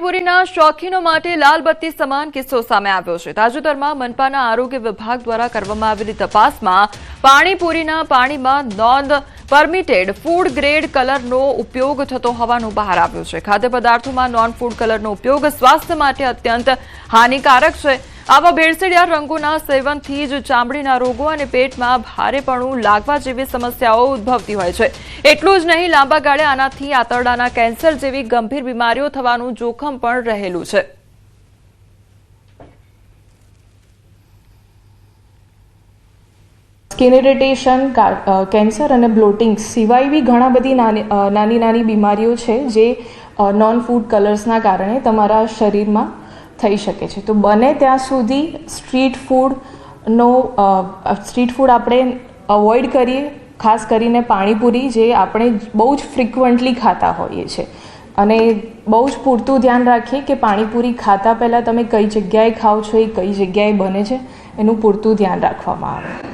પાણીપુરીના શોખીનો માટે લાલ બત્તી સમાન કિસ્સો સામે આવ્યો છે। તાજેતરમાં મનપાના આરોગ્ય વિભાગ દ્વારા કરવામાં આવેલી તપાસમાં પાણીપુરીના પાણીમાં નોન પરમિટેડ ફૂડ ગ્રેડ કલરનો ઉપયોગ થતો હોવાનું બહાર આવ્યું છે। ખાદ્ય પદાર્થોમાં નોન ફૂડ કલરનો ઉપયોગ સ્વાસ્થ્ય માટે અત્યંત હાનિકારક છે। આવા ભેળસેળિયા રંગોના સેવનથી જ ચામડીના રોગો અને પેટમાં ભારેપણું લાગવા જેવી સમસ્યાઓ ઉદ્ભવતી હોય છે। એટલું જ નહીં, લાંબા ગાળે આનાથી આંતરડાના કેન્સર જેવી ગંભીર બીમારીઓ થવાનું જોખમ પણ રહેલું છે। સ્કિન ઇરિટેશન, કેન્સર અને બ્લોટિંગ સિવાય બી ઘણા બધી નાની બીમારીઓ છે જે નોન ફૂડ કલર્સના કારણે તમારા શરીરમાં થઈ શકે છે। તો બને ત્યાં સુધી સ્ટ્રીટ ફૂડ આપણે અવોઇડ કરીએ, ખાસ કરીને પાણીપુરી જે આપણે બહુ જ ફ્રિકવન્ટલી ખાતા હોઈએ છીએ, અને બહુ જ પૂરતું ધ્યાન રાખીએ કે પાણીપુરી ખાતા પહેલાં તમે કઈ જગ્યાએ ખાઓ છો, એ કઈ જગ્યાએ બને છે, એનું પૂરતું ધ્યાન રાખવામાં આવે।